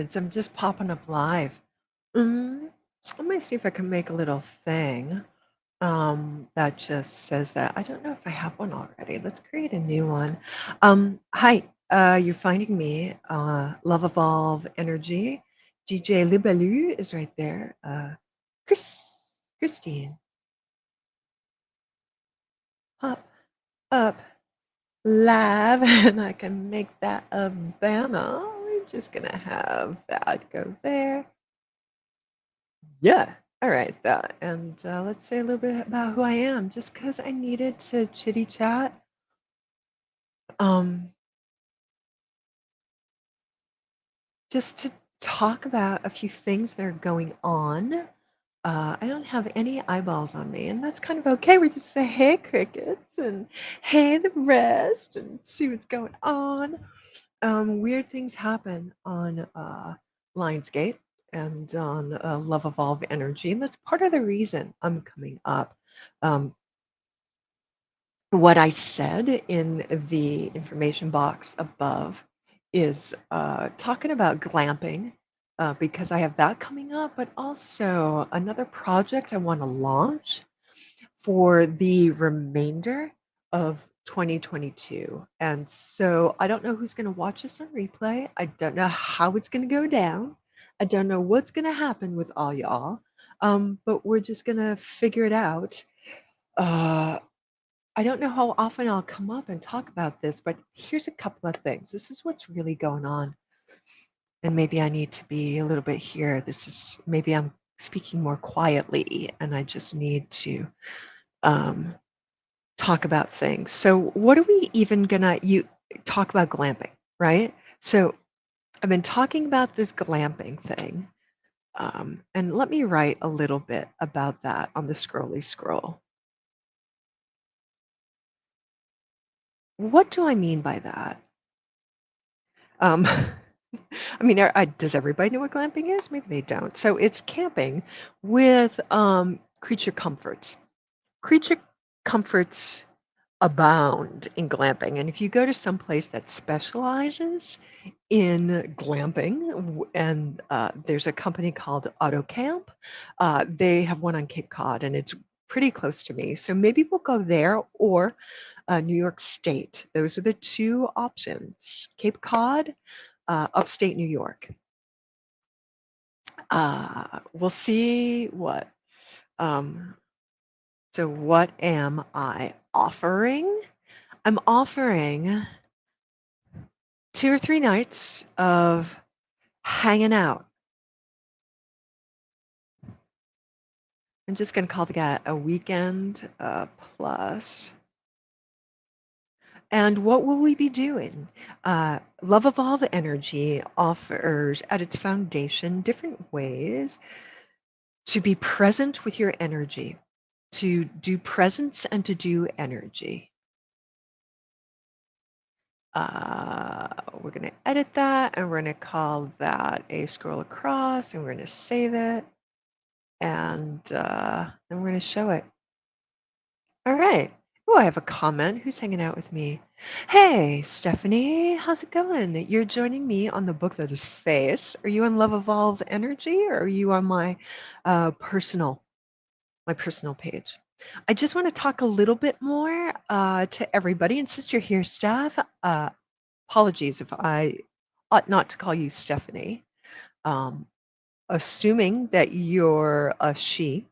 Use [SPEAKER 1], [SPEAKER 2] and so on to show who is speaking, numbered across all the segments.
[SPEAKER 1] friends. I'm just popping up live. Mm, Let me see if I can make a little thing that just says that. I don't know if I have one already. Let's create a new one. Hi, you're finding me. Love Evolve Energy. DJ Libalu is right there. Christine, pop up live, and I can make that a banner. We're just gonna have that go there. Yeah. All right. That. And let's say a little bit about who I am, just because I needed to chitty chat. Um, just to talk about a few things that are going on. I don't have any eyeballs on me, and that's kind of okay. We just say, hey, crickets, and hey, the rest, and see what's going on. Weird things happen on Lionsgate and on Love Evolve Energy, and that's part of the reason I'm coming up. Um, what I said in the information box above is talking about glamping because I have that coming up, but also another project I want to launch for the remainder of 2022. And so I don't know who's going to watch this on replay. I don't know how it's going to go down. I don't know what's going to happen with all y'all. But we're just going to figure it out. Uh, I don't know how often I'll come up and talk about this, but here's a couple of things. This is what's really going on. And maybe I need to be a little bit here. Maybe I'm speaking more quietly and I just need to um, talk about things. So, what are we even gonna you talk about glamping, right? So, I've been talking about this glamping thing. And let me write a little bit about that on the scrolly scroll. What do I mean by that? Um, I mean, does everybody know what glamping is? Maybe they don't. So it's camping with creature comforts. Creature comforts abound in glamping. And if you go to some place that specializes in glamping, and there's a company called AutoCamp, they have one on Cape Cod, and it's pretty close to me. So maybe we'll go there or New York State. Those are the two options: Cape Cod, upstate New York. We'll see what. Um, so, what am I offering? I'm offering 2 or 3 nights of hanging out. I'm just going to call that a weekend plus. And what will we be doing? Love Evolve Energy offers at its foundation different ways to be present with your energy, to do presence and to do energy. We're going to edit that and we're going to call that a scroll across and we're going to save it and then we're going to show it. All right. Oh, I have a comment. Who's hanging out with me? Hey, Stephanie, how's it going? You're joining me on the book that is Face. Are you on Love Evolve Energy or are you on my personal page? I just want to talk a little bit more to everybody. And since you're here, Steph, apologies if I ought not to call you Stephanie, assuming that you're a she,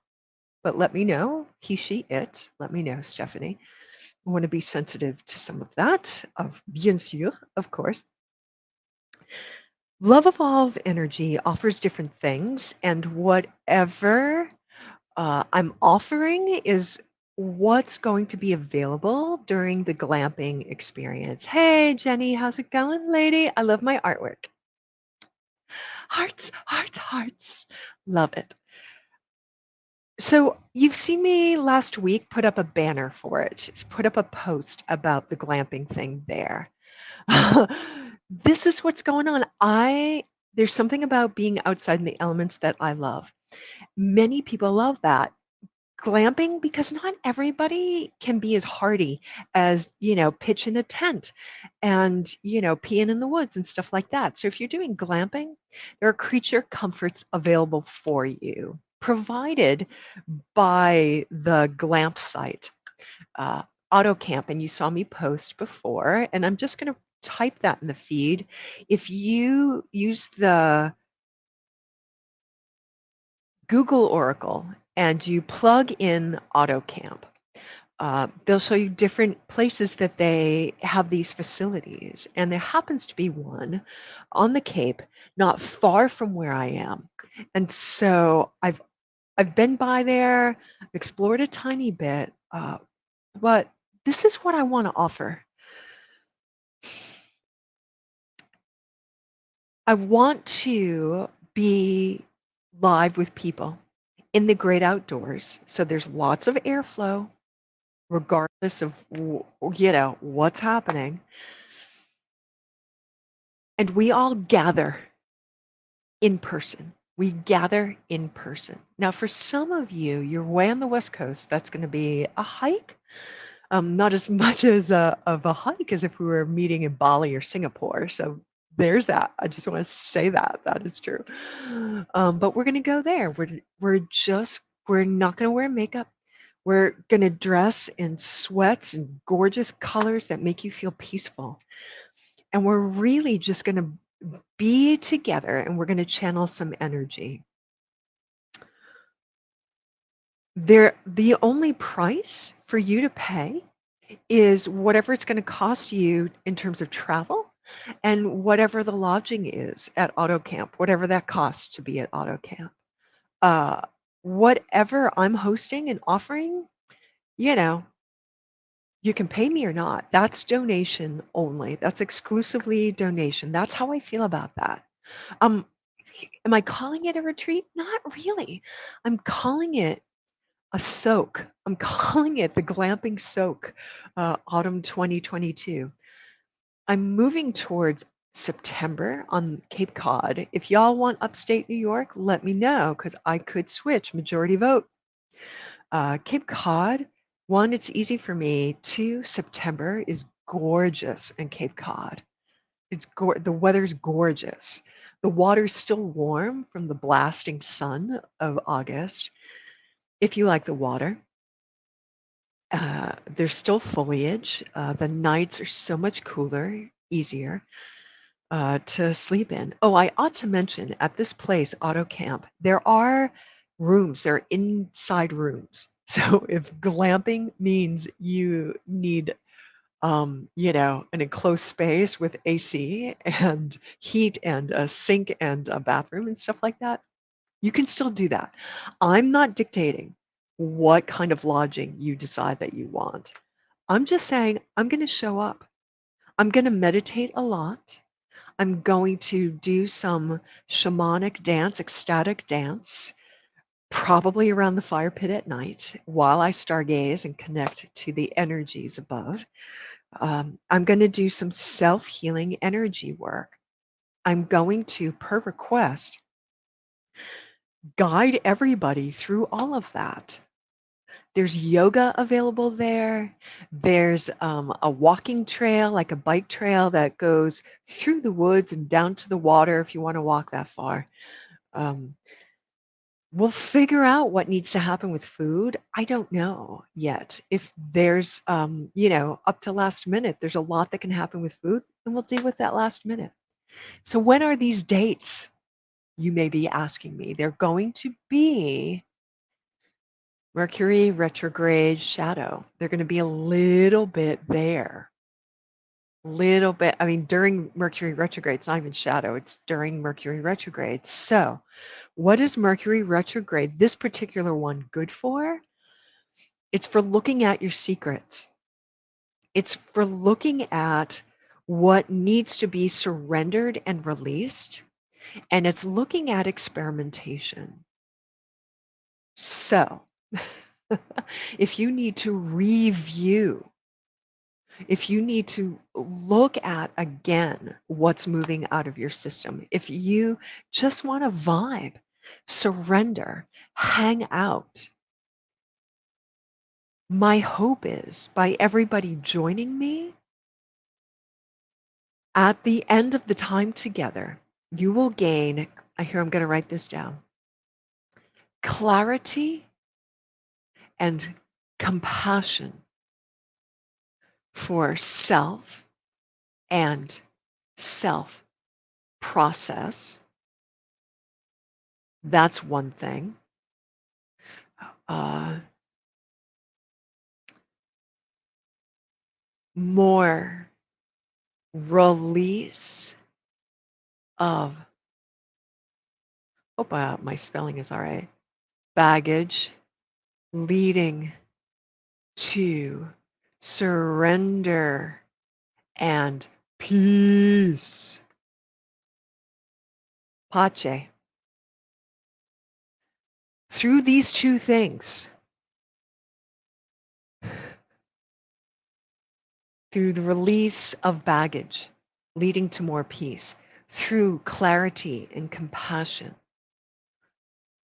[SPEAKER 1] but let me know, he, she, it. Let me know, Stephanie. I want to be sensitive to some of that, of bien sûr, of course. Love Evolve Energy offers different things, and whatever I'm offering is what's going to be available during the glamping experience. Hey, Jenny, how's it going, lady? I love my artwork. Hearts, hearts, hearts. Love it. So you've seen me last week put up a banner for it. Just put up a post about the glamping thing there. This is what's going on. There's something about being outside in the elements that I love. Many people love that. glamping because not everybody can be as hardy as, pitching a tent and, peeing in the woods and stuff like that. So if you're doing glamping, there are creature comforts available for you, provided by the glamp site, uh, AutoCamp, and you saw me post before, and I'm just going to type that in the feed. If you use the Google Oracle and you plug in AutoCamp, they'll show you different places that they have these facilities. And there happens to be one on the Cape, not far from where I am. And so I've been by there, I've explored a tiny bit, but this is what I want to offer. I want to be live with people in the great outdoors. So there's lots of airflow, regardless of what's happening. And we all gather in person. We gather in person. Now, for some of you, you're way on the West Coast. That's going to be a hike. Not as much as of a hike as if we were meeting in Bali or Singapore. So there's that. I just want to say that that is true. But we're going to go there. We're not going to wear makeup. We're going to dress in sweats and gorgeous colors that make you feel peaceful. And we're really just going to be together and we're going to channel some energy. The only price for you to pay is whatever it's going to cost you in terms of travel and whatever the lodging is at AutoCamp, whatever that costs to be at AutoCamp. Uh, Whatever I'm hosting and offering, you know, you can pay me or not. That's donation only. That's exclusively donation. That's how I feel about that. Um, am I calling it a retreat? Not really. I'm calling it a soak. I'm calling it the Glamping Soak, Autumn 2022. I'm moving towards September on Cape Cod. If y'all want upstate New York, let me know because I could switch majority vote. Cape Cod, one, it's easy for me. Two, September is gorgeous in Cape Cod. The weather's gorgeous. The water's still warm from the blasting sun of August. If you like the water, there's still foliage. The nights are so much cooler, easier to sleep in. Oh, I ought to mention at this place, Auto Camp, there are rooms, there are inside rooms. So if glamping means you need an enclosed space with AC and heat and a sink and a bathroom and stuff like that, you can still do that. I'm not dictating what kind of lodging you decide that you want. I'm just saying I'm going to show up. I'm going to meditate a lot. I'm going to do some shamanic dance, ecstatic dance, probably around the fire pit at night while I stargaze and connect to the energies above. I'm going to do some self-healing energy work. I'm going to, per request, guide everybody through all of that. There's yoga available there. There's a walking trail, like a bike trail that goes through the woods and down to the water if you want to walk that far. Um, we'll figure out what needs to happen with food. I don't know yet. If there's, up to last minute, there's a lot that can happen with food, and we'll deal with that last minute. So when are these dates? You may be asking me. They're going to be Mercury retrograde shadow. They're going to be a little bit there. Little bit. I mean, during Mercury retrograde, it's not even shadow, it's during Mercury retrograde. So, what is Mercury retrograde, this particular one, good for? It's for looking at your secrets. It's for looking at what needs to be surrendered and released. And it's looking at experimentation. So, if you need to review, if you need to look at again what's moving out of your system, if you just want to vibe, surrender, hang out, My hope is by everybody joining me, at the end of the time together, you will gain, I hear I'm going to write this down, clarity and compassion for self and self process. That's one thing. Uh, More release of, hope my spelling is all right, baggage leading to surrender and peace. Pace. Through these two things, through the release of baggage leading to more peace, through clarity and compassion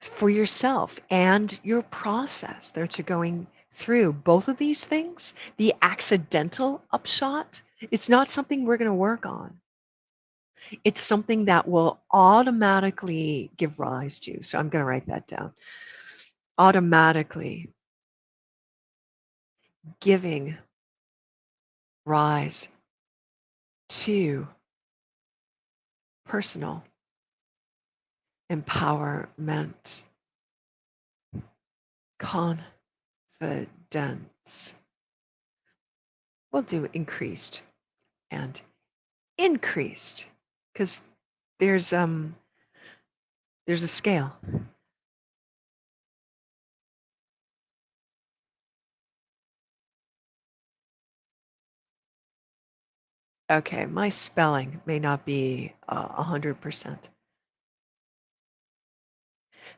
[SPEAKER 1] for yourself and your process that you're going through, both of these things, the accidental upshot, it's not something we're going to work on. It's something that will automatically give rise to. So I'm going to write that down. Automatically giving rise to personal empowerment, confidence. We'll do increased and increased because there's um there's a scale. Okay, my spelling may not be 100%.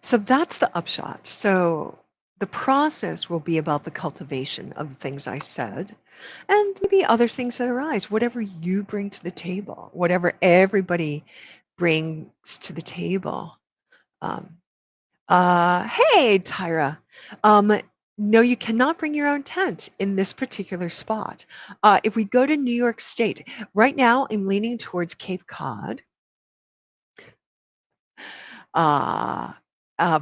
[SPEAKER 1] So that's the upshot. So the process will be about the cultivation of the things I said and maybe other things that arise, whatever you bring to the table, whatever everybody brings to the table. Um, hey, Tyra. Um, no, you cannot bring your own tent in this particular spot. If we go to New York State, right now I'm leaning towards Cape Cod. Uh,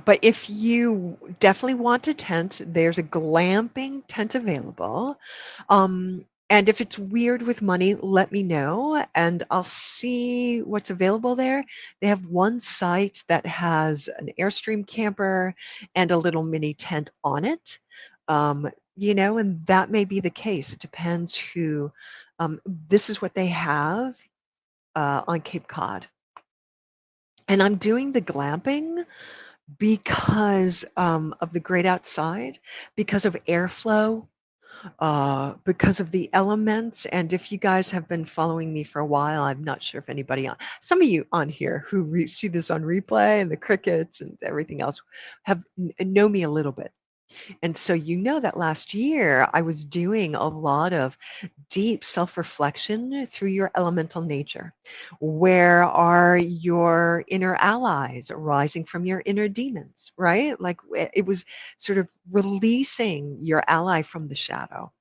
[SPEAKER 1] but if you definitely want a tent, there's a glamping tent available. And if it's weird with money, let me know and I'll see what's available there. They have one site that has an Airstream camper and a little mini tent on it. And that may be the case. It depends who. This is what they have on Cape Cod. And I'm doing the glamping because of the great outside, because of airflow, because of the elements. And if you guys have been following me for a while, I'm not sure if anybody some of you on here who see this on replay and the crickets and everything else have know me a little bit. And so you know that last year I was doing a lot of deep self reflection through your elemental nature. Where are your inner allies arising from your inner demons, right? Like it was sort of releasing your ally from the shadow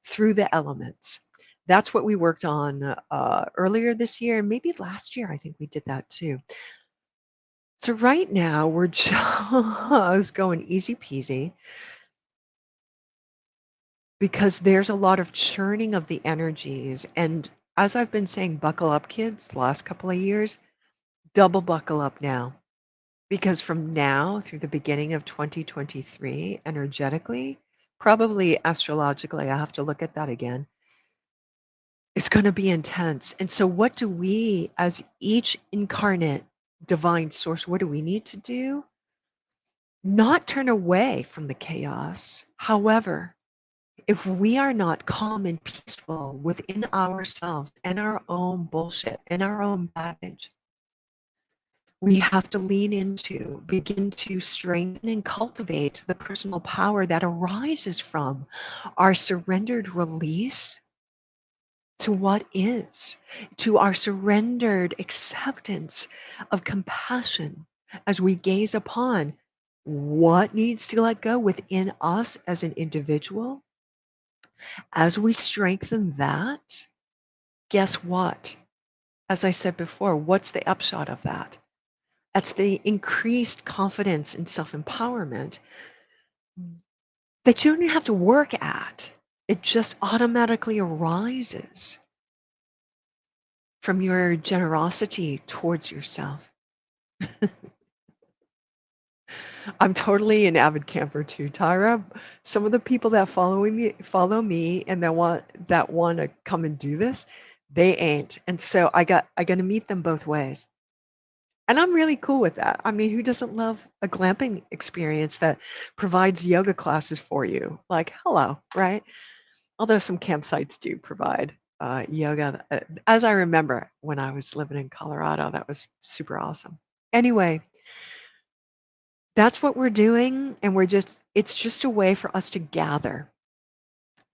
[SPEAKER 1] through the elements. That's what we worked on earlier this year, and maybe last year. I think we did that too. So right now we're just going easy peasy because there's a lot of churning of the energies. And as I've been saying, buckle up, kids, the last couple of years, double buckle up now. Because from now through the beginning of 2023, energetically, probably astrologically, I have to look at that again, it's going to be intense. And so, what do we, as each incarnate divine source, what do we need to do? Not turn away from the chaos. However, if we are not calm and peaceful within ourselves and our own bullshit and our own baggage, we have to lean into, begin to strengthen and cultivate the personal power that arises from our surrendered release to what is, to our surrendered acceptance of compassion as we gaze upon what needs to let go within us as an individual As we strengthen that, guess what? As I said before, what's the upshot of that? That's the increased confidence and self empowerment that you don't even have to work at. It just automatically arises from your generosity towards yourself. I'm totally an avid camper too, Tyra. Some of the people that follow me and that want to come and do this, they ain't. And so I got to meet them both ways. And I'm really cool with that. I mean, who doesn't love a glamping experience that provides yoga classes for you? Like, hello, right? Although some campsites do provide yoga. As I remember when I was living in Colorado, that was super awesome. Anyway, that's what we're doing. And it's just a way for us to gather,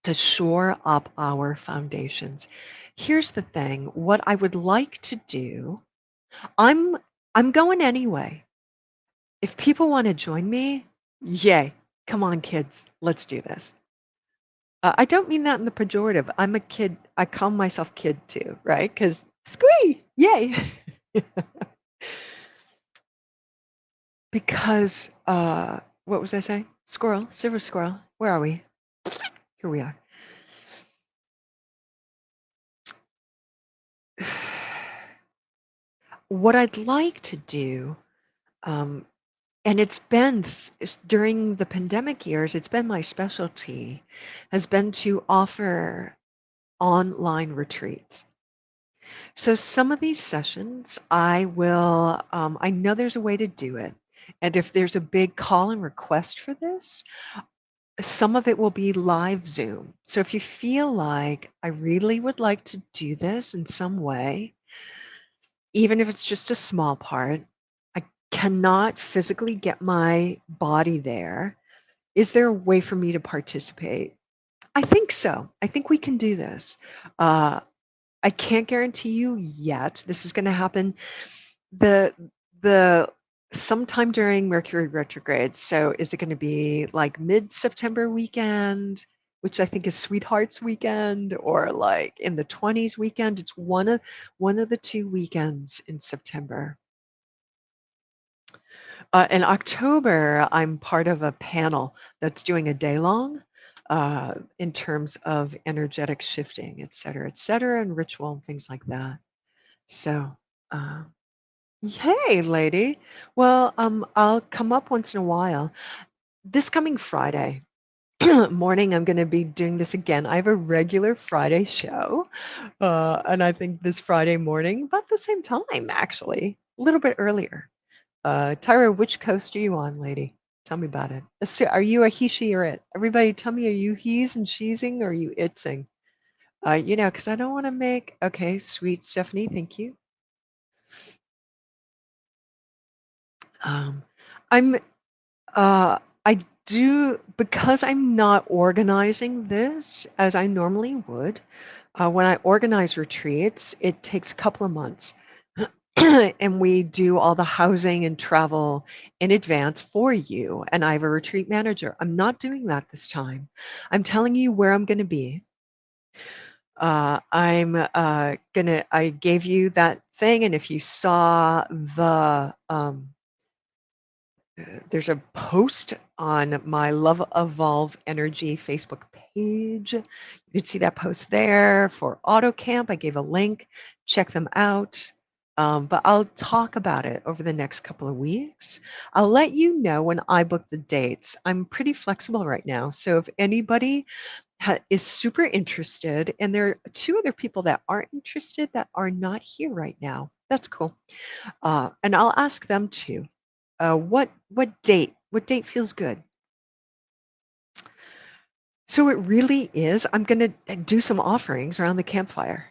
[SPEAKER 1] to shore up our foundations. Here's the thing what I would like to do, I'm, I'm going anyway. If people want to join me, yay. Come on, kids. Let's do this. I don't mean that in the pejorative. I'm a kid. I call myself kid too, right? Because squee, yay. Because, what was I saying? Squirrel, silver squirrel. Where are we? Here we are. What I'd like to do, um, and during the pandemic years, it's been my specialty, has been to offer online retreats. So some of these sessions, I know there's a way to do it. And if there's a big call and request for this, some of it will be live Zoom. So if you feel like I really would like to do this in some way, even if it's just a small part, I cannot physically get my body there. Is there a way for me to participate? I think so. I think we can do this. Uh, I can't guarantee you yet. This is going to happen the the sometime during Mercury retrograde. So is it going to be like mid-September weekend, which I think is Sweethearts weekend, or like in the 20s weekend? It's one of the two weekends in September. In October, I'm part of a panel that's doing a day long in terms of energetic shifting, et cetera, and ritual and things like that. So, uh, hey, lady. Well, I'll come up once in a while. This coming Friday morning, I'm going to be doing this again. I have a regular Friday show, and I think this Friday morning, about the same time, actually, a little bit earlier. Tyra, which coast are you on, lady? Tell me about it. So are you a he, she, or it? Everybody tell me, are you he's and she'sing or are you itsing? Because I don't want to make, okay, sweet Stephanie, thank you. Um, I'm, uh, I do, because I'm not organizing this as I normally would, when I organize retreats, it takes a couple of months. And we do all the housing and travel in advance for you. And I have a retreat manager. I'm not doing that this time. I'm telling you where I'm going to be. I gave you that thing. And if you saw there's a post on my Love Evolve Energy Facebook page. You can see that post there for Auto Camp. I gave a link. Check them out. But I'll talk about it over the next couple of weeks. I'll let you know when I book the dates. I'm pretty flexible right now. So if anybody is super interested, and there are two other people that aren't interested that are not here right now, that's cool. And I'll ask them too. What date feels good? So it really is. I'm going to do some offerings around the campfire,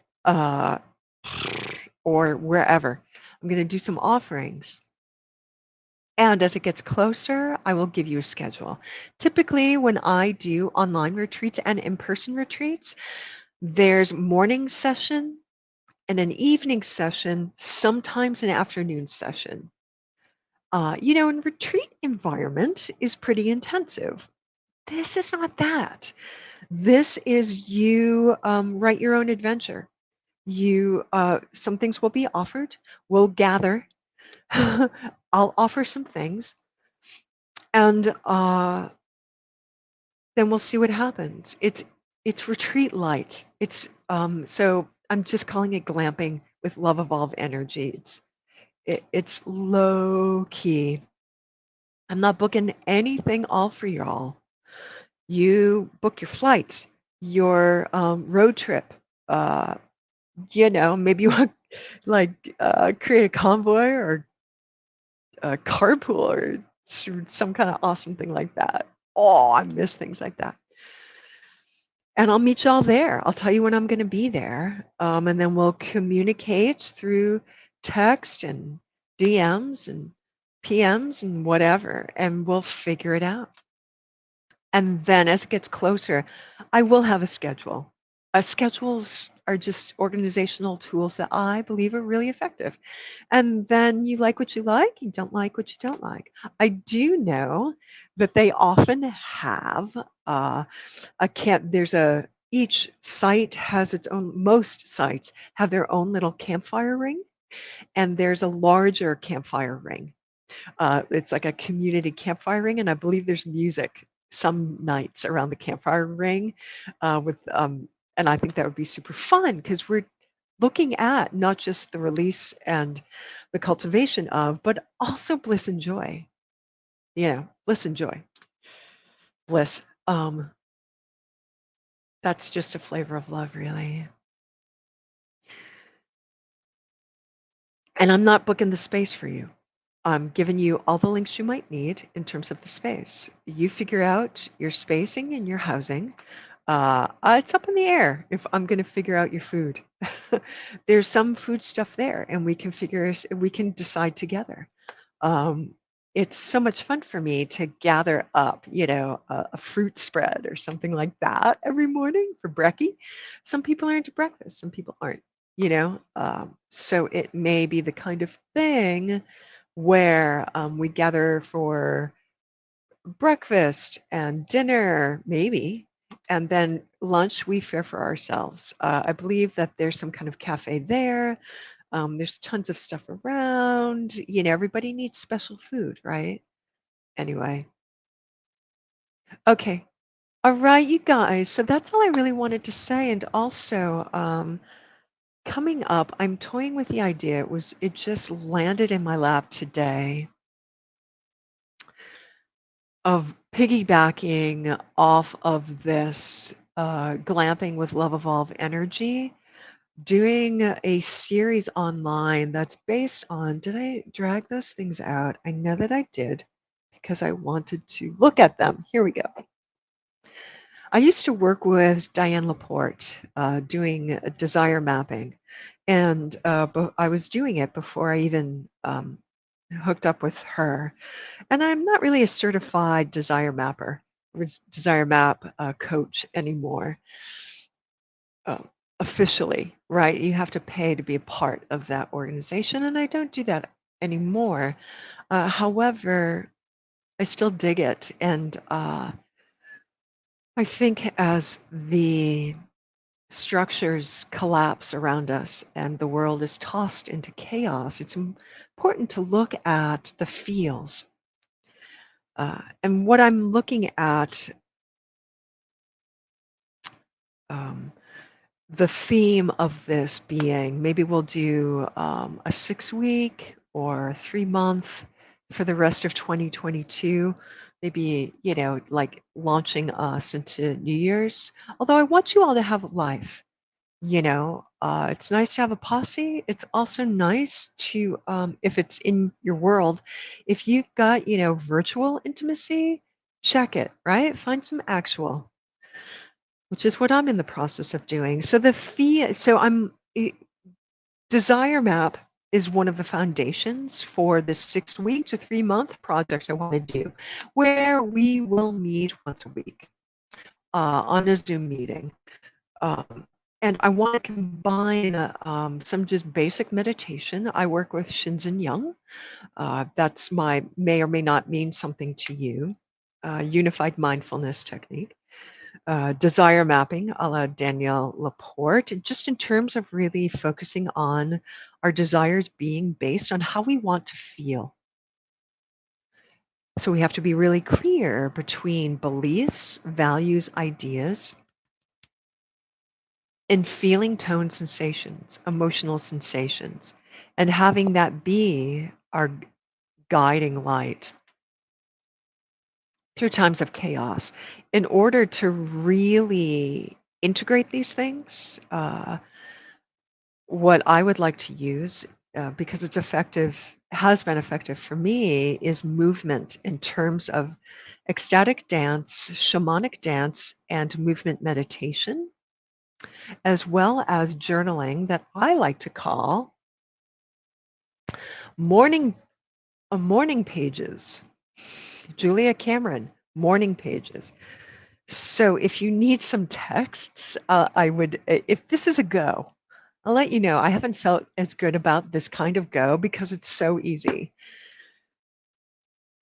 [SPEAKER 1] or wherever. I'm going to do some offerings. And as it gets closer, I will give you a schedule. Typically, when I do online retreats and in-person retreats, there's morning session and an evening session, sometimes an afternoon session. And retreat environment is pretty intensive. This is not that. This is you, write your own adventure. You, some things will be offered. We'll gather. I'll offer some things, and then we'll see what happens. It's retreat light. So I'm just calling it glamping with love evolve energy. It's low key. I'm not booking anything all for y'all. You book your flights, your road trip. Uh, maybe you want like create a convoy or a carpool or some kind of awesome thing like that. Oh, I miss things like that. And I'll meet y'all there. I'll tell you when I'm going to be there. And then we'll communicate through text and DMs and PMs and whatever, and we'll figure it out. And then as it gets closer, I will have a schedule. Schedules are just organizational tools that I believe are really effective. And then you like what you like, you don't like what you don't like. I do know that they often have there's each site has its own, most sites have their own little campfire ring, and there's a larger campfire ring. It's like a community campfire ring, and I believe there's music some nights around the campfire ring, and I think that would be super fun because we're looking at not just the release and the cultivation of, but also bliss and joy. Bliss and joy, bliss. That's just a flavor of love, really. And I'm not booking the space for you. I'm giving you all the links you might need in terms of the space. You figure out your spacing and your housing. It's up in the air if I'm going to figure out your food. There's some food stuff there, and we can decide together. Um, it's so much fun for me to gather up, a fruit spread or something like that every morning for brekkie. Some people are into breakfast, some people aren't. So it may be the kind of thing where we gather for breakfast and dinner, maybe, and then lunch we fare for ourselves. I believe that there's some kind of cafe there. There's tons of stuff around. Everybody needs special food, right? Anyway, okay. All right, you guys. So that's all I really wanted to say. And also, coming up, I'm toying with the idea. It just landed in my lap today of piggybacking off of this glamping with Love Evolve energy, doing a series online that's based on, did I drag those things out? I know that I did because I wanted to look at them. Here we go. I used to work with Diane Laporte doing desire mapping, and I was doing it before I even hooked up with her. And I'm not really a certified desire mapper, or desire map coach anymore, uh, officially, right? You have to pay to be a part of that organization, and I don't do that anymore. However, I still dig it, and I think as the structures collapse around us and the world is tossed into chaos, it's important to look at the feels. And what I'm looking at, um, the theme of this being, maybe we'll do a 6 week or 3 month for the rest of 2022. Maybe, like launching us into New Year's. Although I want you all to have a life. It's nice to have a posse. It's also nice to, if it's in your world, if you've got, virtual intimacy, check it, right? Find some actual, which is what I'm in the process of doing. So Desire Map is one of the foundations for the 6 week to 3 month project I want to do, where we will meet once a week on a Zoom meeting. And I want to combine some just basic meditation. I work with Shinzen Young. That's may or may not mean something to you. unified mindfulness technique, desire mapping a la Danielle Laporte, just in terms of really focusing on our desires being based on how we want to feel. So we have to be really clear between beliefs, values, ideas, and feeling tone sensations, emotional sensations, and having that be our guiding light through times of chaos. In order to really integrate these things, what I would like to use, because it's effective, has been effective for me, is movement in terms of ecstatic dance, shamanic dance, and movement meditation, as well as journaling that I like to call morning morning pages. Julia Cameron, morning pages. So if you need some texts, I would, if this is a go, I'll let you know. I haven't felt as good about this kind of go because it's so easy.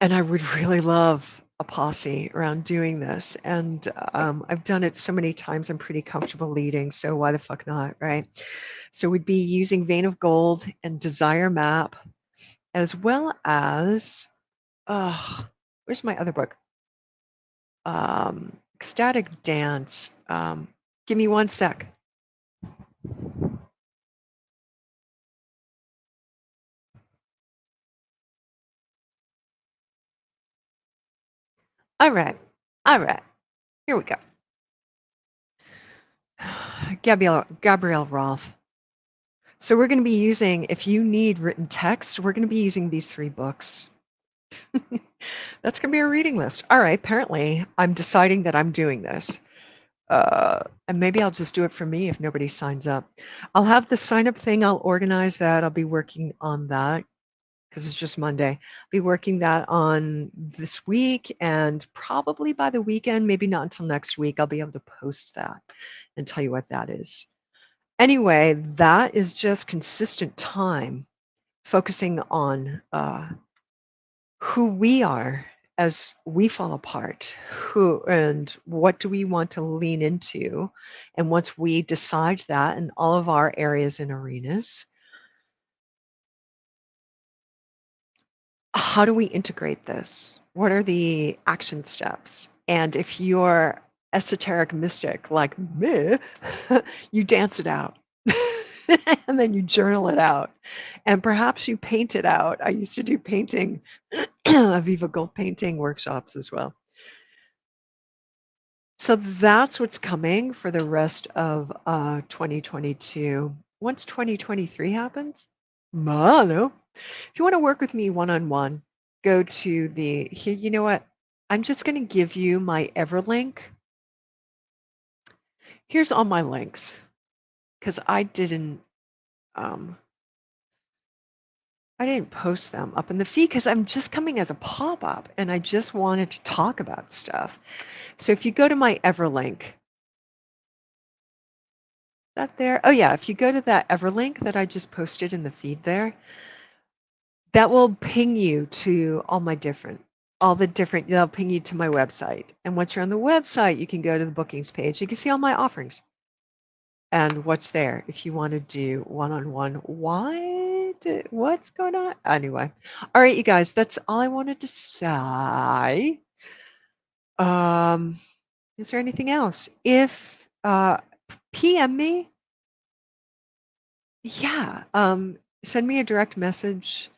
[SPEAKER 1] And I would really love a posse around doing this. And I've done it so many times, I'm pretty comfortable leading. So why the fuck not, right? So we'd be using Vein of Gold and Desire Map, as well as, where's my other book? Ecstatic Dance. Give me one sec. All right. All right. Here we go. Gabrielle Roth. So we're going to be using, if you need written text, we're going to be using these 3 books. That's going to be a reading list. All right. Apparently, I'm deciding that I'm doing this. And maybe I'll just do it for me if nobody signs up. I'll have the sign up thing. I'll organize that. I'll be working on that because it's just Monday. I'll be working that on this week, and probably by the weekend, maybe not until next week, I'll be able to post that and tell you what that is. Anyway, that is just consistent time focusing on who we are as we fall apart, who and what do we want to lean into. And once we decide that in all of our areas and arenas, how do we integrate this? What are the action steps? And if you're esoteric mystic like me, you dance it out. And then you journal it out. And perhaps you paint it out. I used to do painting, Aviva Gold painting workshops as well. So that's what's coming for the rest of 2022. Once 2023 happens, Malo. If you want to work with me one-on-one, go to the here. You know what? I'm just going to give you my Everlink. Here's all my links because I didn't post them up in the feed because I'm just coming as a pop-up and I just wanted to talk about stuff. So if you go to my Everlink, that there. Oh yeah, if you go to that Everlink that I just posted in the feed there, that will ping you to all the different, they'll ping you to my website. And once you're on the website, you can go to the bookings page. You can see all my offerings and what's there if you want to do one-on-one. What's going on? Anyway. All right, you guys, that's all I wanted to say. Is there anything else? If PM me, yeah, send me a direct message,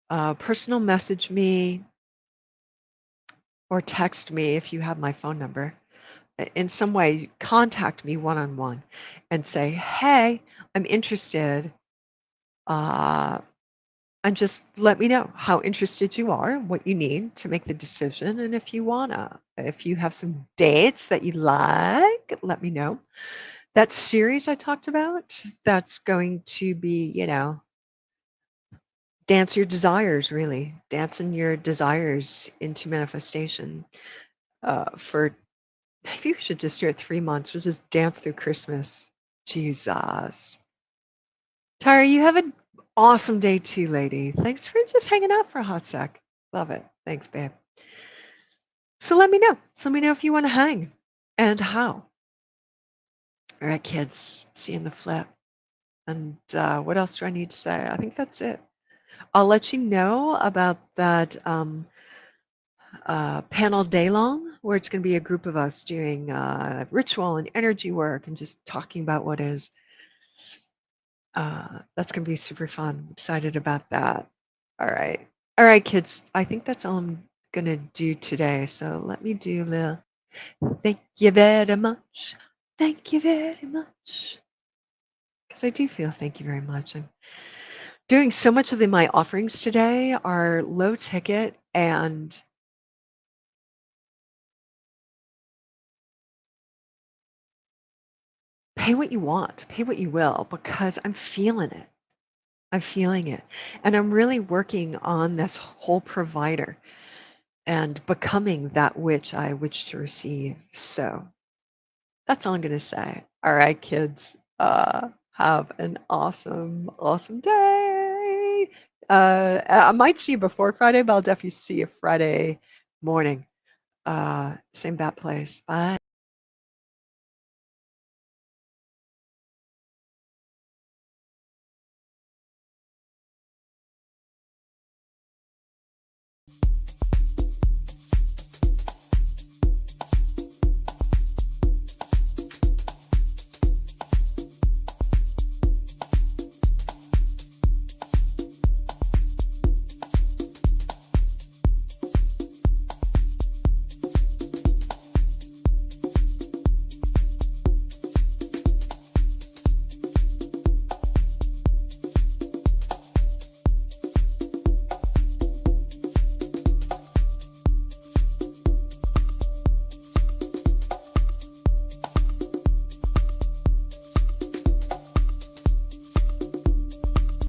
[SPEAKER 1] personal message me, or text me if you have my phone number. In some way, contact me one-on-one and say, hey, I'm interested. And just let me know how interested you are, what you need to make the decision. And if you wanna, if you have some dates that you like, let me know. That series I talked about, that's going to be, dance your desires, really. Dancing your desires into manifestation. For maybe we should just do it 3 months. We'll just dance through Christmas. Jesus. Tara, you have an awesome day too, lady. Thanks for just hanging out for a hot sec. Love it. Thanks, babe. So let me know. So let me know if you want to hang and how. All right, kids. See you in the flip. And what else do I need to say? I think that's it. I'll let you know about that panel day long, where it's going to be a group of us doing ritual and energy work and just talking about what is. That's going to be super fun. I'm excited about that. All right. All right, kids. I think that's all I'm going to do today. So let me do the thank you very much. Thank you very much. Because I do feel thank you very much. I'm doing so much of my offerings today are low ticket and pay what you want, pay what you will, because I'm feeling it. I'm feeling it. And I'm really working on this whole provider and becoming that which I wish to receive. So that's all I'm going to say. All right, kids, have an awesome, awesome day. I might see you before Friday, but I'll definitely see you Friday morning. Same bat place. Bye.